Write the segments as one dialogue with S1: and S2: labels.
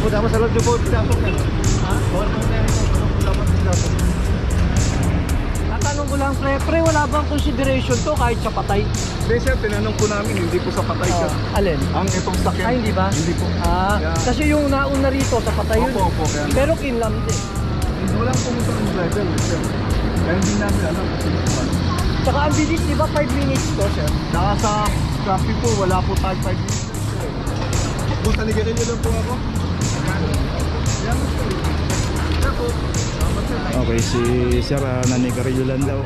S1: po dapat sa loob po pinasok yan. Ha? Bawal po tayo ito. Dapat pinasok.
S2: Tatanong ko lang, pre, wala bang consideration to kahit sa patay?
S1: Hindi sir, tinanong po namin, hindi po sa patay siya.
S2: Alin?
S1: Ang itong sakyan.
S2: Ay, hindi ba?
S1: Hindi po. Kaya,
S2: Kasi yung nauna rito sa patay yun.
S1: opo, kaya.
S2: Pero kinlam din.
S1: Walang pumunta ng driver, sir. Kaya hindi namin alam kung sino po.
S2: Tsaka ang bilis, di ba 5 minutes to, sir?
S1: Saka sa traffic po, wala po tayo 5 minutes. Kung taligarin nyo lang po ako. Yan po. Yan po.
S3: Okay, si Sir naninigarilyo lang daw.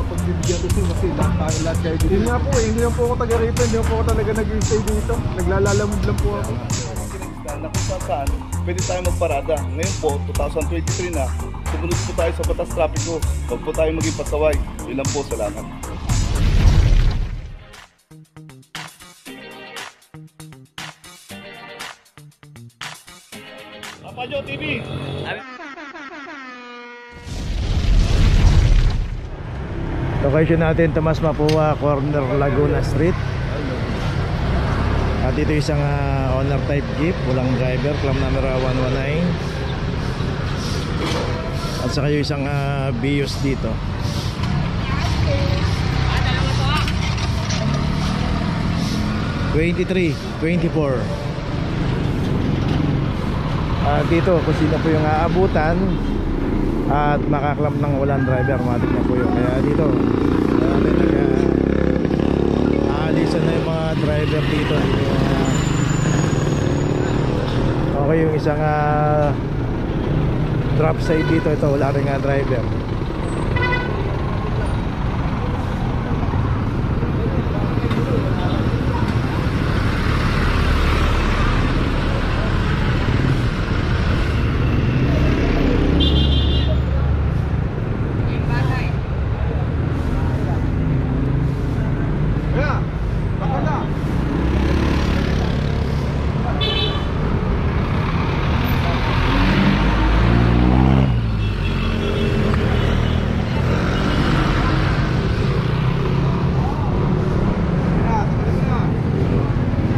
S1: Pagbibigyan ko kasi lahat kayo dito. Yun nga po, hindi lang po ako taga-rito, hindi lang po ako talaga nag-stay dito. Naglalalamog lang po ako. Na kung saan, pwede tayo magparada. Ngayon po, 2023 na, sumunod po tayo sa batas trapiko. Huwag po tayo maging pasaway. Yun lang po, salamat. Papajo TV!
S3: Location natin, Tomas Mapua, corner Laguna Street. At ito isang owner type jeep, walang driver, claim number 119. At saka yung isang Vios dito. $23,000, $24,000. Dito kung sino po yung aabutan at makaklam ng walang driver, matik na po yun. Kaya dito aalisan na yung mga driver dito. Okay, yung isang drop side dito, ito wala rin nga driver.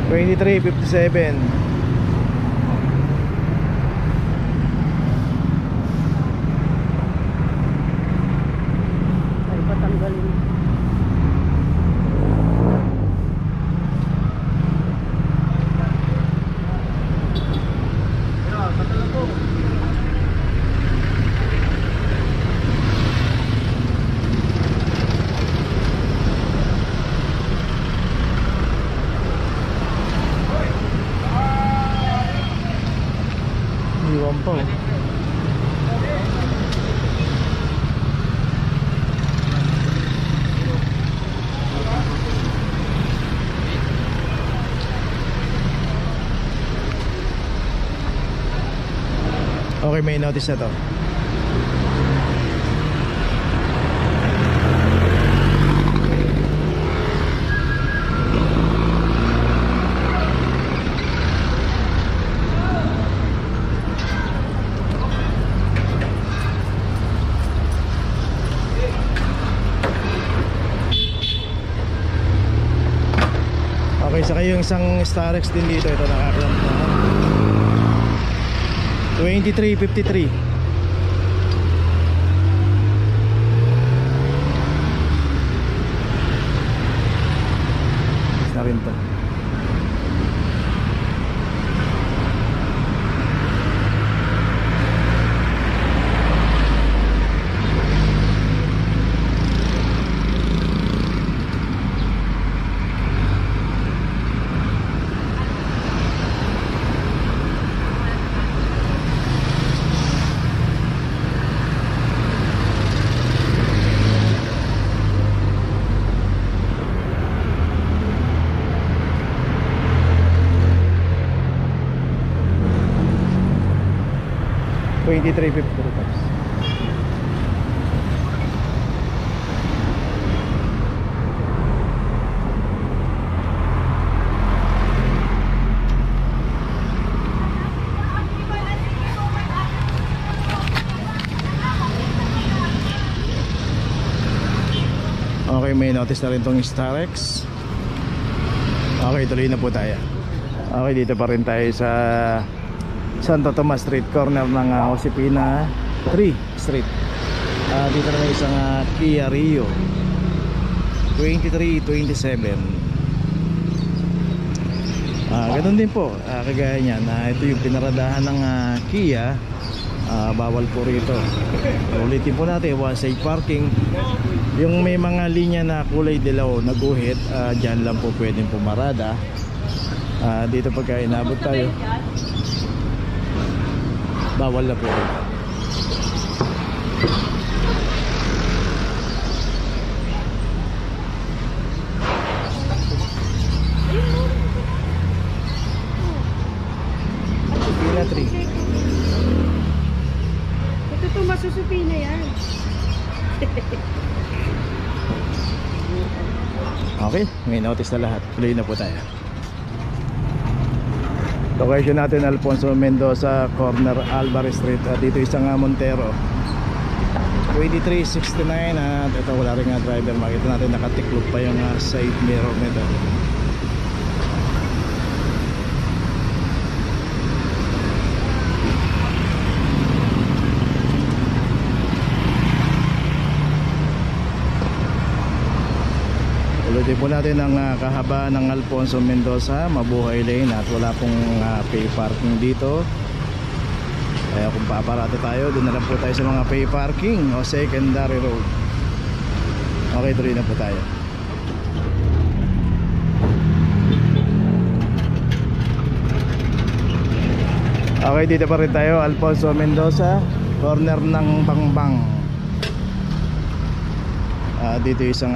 S3: $23,57.
S2: Ay, patanggalin.
S3: Iwan pa. Okay, may notice na to. Okay, saka yung isang Starex din dito, ito nakaklam na $23,53. Na rin to. $23,50. Okay, may notice na rin tong Starex. Okay, tuloy na po tayo. Okay, dito pa rin tayo sa Santo Tomas Street, corner ng Josefina 3 Street. Dito na may isang Kia Rio 2327. Ganun din po, kagaya niyan, ito yung pinaradahan ng Kia. Bawal po rito. Ulitin po natin, one side parking. Yung may mga linya na kulay dilaw na guhit, dyan lang po pwedeng pumarada. Dito pagka inabot tayo, bawal na po rito. Pila 3.
S4: Ito masusupina yan.
S3: Okay, may notice na lahat. Tuloy na po tayo. Location natin Alfonso Mendoza, corner Alvarez Street. Dito isang Montero 2369. At ito wala rin nga driver. Makita natin nakatiklop pa yung side mirror nito. Ulitin po natin ang kahabaan ng Alfonso Mendoza, Mabuhay Lane, at wala pong pay parking dito. Kaya kung paparate tayo, doon na lang po tayo sa mga pay parking o secondary road. Okay, tuloy na po tayo. Okay, dito pa rin tayo, Alfonso Mendoza, corner ng Bangbang. Dito isang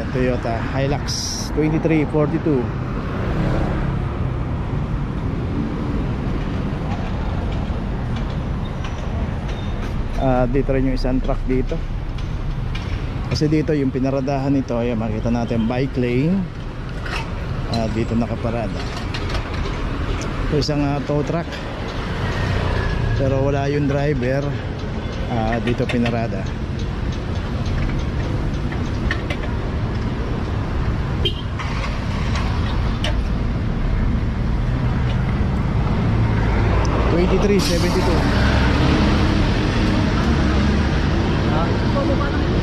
S3: Toyota Hilux 2342. Dito rin yung isang truck dito. Kasi dito yung pinaradahan nito, ayan, makita natin bike lane. Dito nakaparada. Ito isang tow truck, pero wala yung driver. Dito pinarada.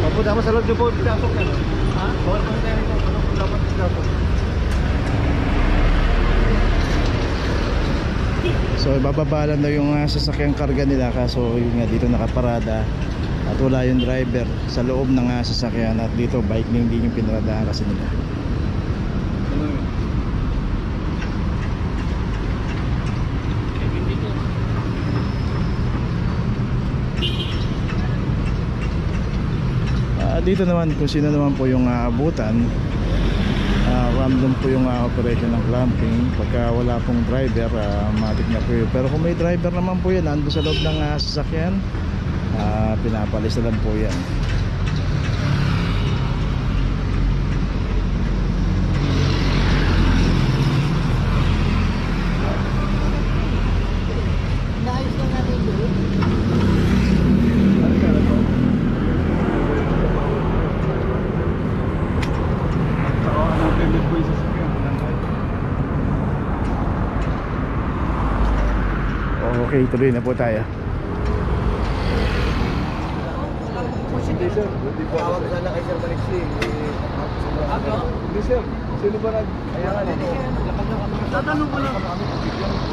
S1: Opo, dapat sa loob yung po. Pinasok na. Ha? Bawal po tayo ito. Dapat pinasok.
S3: So ibababalan daw yung sasakyang karga nila, kaso yun nga dito nakaparada at wala yung driver sa loob ng sasakyan. At dito bike lane din yung pinaradahan kasi nila. Dito naman kung sino naman po yung aabutan, random po yung operation ng clamping. Pagka wala pong driver, matik na po yun. Pero kung may driver naman po yan, ando sa loob ng sasakyan, pinapalis na lang po yan.
S2: Naayos lang natin doon.
S3: Okay, tuloy na po tayo.
S1: Hindi sir, hindi po ako. Sana kay Sir Maliksi. Hindi sir, sino ba nag...
S2: Tatanong ko lang.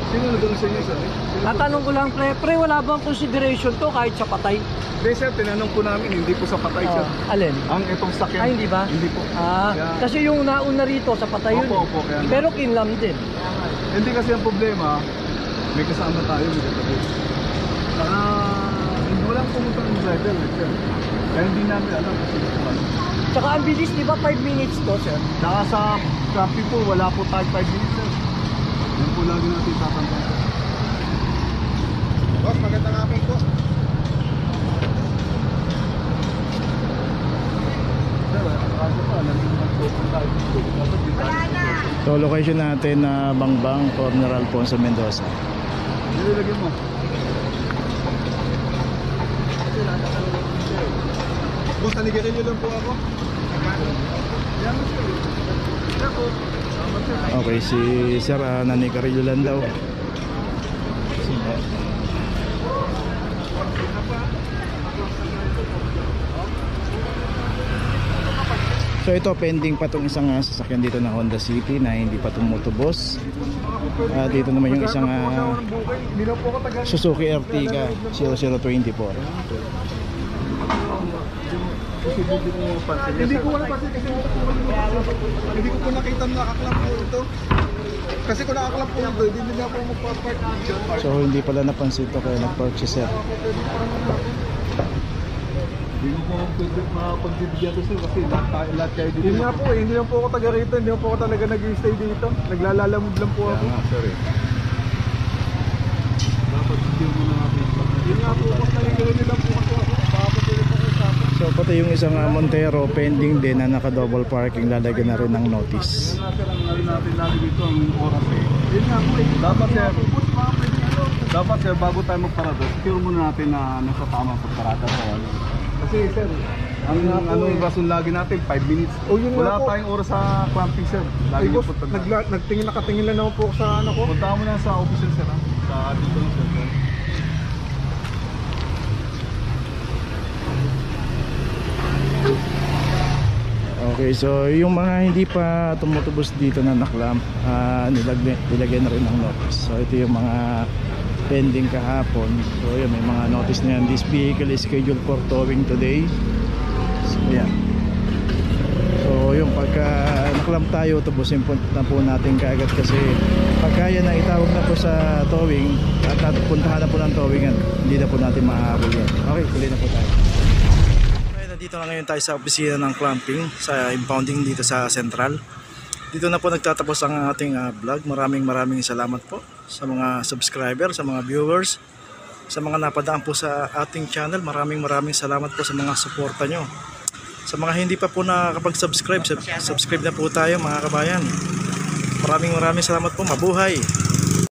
S1: Sino nagdala sa inyo sir?
S2: Tatanong ko lang, pre, wala bang consideration to kahit sa patay?
S1: Hindi sir, tinanong po namin, hindi po sa patay sir.
S2: Alin?
S1: Ang itong sakyan.
S2: Ay, hindi ba?
S1: Hindi po. Kaya-
S2: Kasi yung nauna rito sa patay yun.
S1: Opo, kaya-
S2: Pero kinlam din.
S1: Hindi kasi ang problema, may kasama tayo, may katabi. Saka, hindi walang pumunta ng driver, sir. Kaya hindi namin alam kung sino po.
S2: Tsaka ang bilis, di ba 5 minutes to, sir?
S1: Saka sa traffic po, wala po tayo 5 minutes, sir. Yan po lagi natin tatandaan. Boss, magandang hapon po. Sir, kaso pa, nag-open tayo. Dapat di tayo.
S3: So location natin na Bangbang, corner Alfonso Mendoza.
S1: Nililagyan mo. Boss, naligarin niyo lang po ako. Yan mo sir. Ako.
S3: Okay, si Sir Nanikarillo lang daw. So ito pending pa tong isang sasakyan dito na Honda City na hindi pa tumutubos. Dito naman yung isang
S1: Hindi na po ako taga
S3: Suzuki Ertiga 0024.
S1: Hindi ko wala kasi hindi ko po nakita na nakaklap po ito. Kasi kung nakaklap po ito, hindi na po magpa-park dito.
S3: So hindi pala napansin to kaya nag-park si sir.
S1: Hindi mo po pwede makapagbibigyan to sir kasi lahat kayo dito. Yun nga po hindi lang po ako taga rito, hindi po ako talaga nag-stay dito. Naglalalamog lang po ako.
S3: Sir.
S1: Dapat bigyan mo na natin. Yun nga po, kasi nagigilin lang po ako. Pakapatuloy po kayo sa akin.
S3: So pati yung isang Montero pending din na naka-double parking, lalagyan na rin ng notice.
S1: Ang natin lagi dito ang oras eh. Yun nga po eh. Dapat sir, bago tayo magparada, secure muna natin na nasa tamang pagparada po. Kasi sir, ang rason lagi natin, 5 minutes. Wala tayong oras sa clamping sir. Lagi niyo po tanda. Nakatingin lang naman po sa ano ko. Punta mo na sa officer sir ha. Sa dito na sir.
S3: Okay, so yung mga hindi pa tumutubos dito na naklamp, nilagyan na rin ng notice. So ito yung mga pending kahapon. So yun, may mga notice na yan. This vehicle is scheduled for towing today. So yan. So yung pagka naklamp tayo, tubusin po na po natin kaagad kasi pagka yan na itawag na po sa towing at puntahan na po ng towingan, hindi na po natin maaabol yan. Okay, tuloy na po tayo. Dito na ngayon tayo sa opisina ng clamping sa impounding dito sa Central. Dito na po nagtatapos ang ating vlog. Maraming salamat po sa mga subscriber, sa mga viewers, sa mga napadaan po sa ating channel. Maraming salamat po sa mga suporta nyo. Sa mga hindi pa po nakakapag-subscribe, subscribe na po tayo mga kabayan. Maraming salamat po. Mabuhay!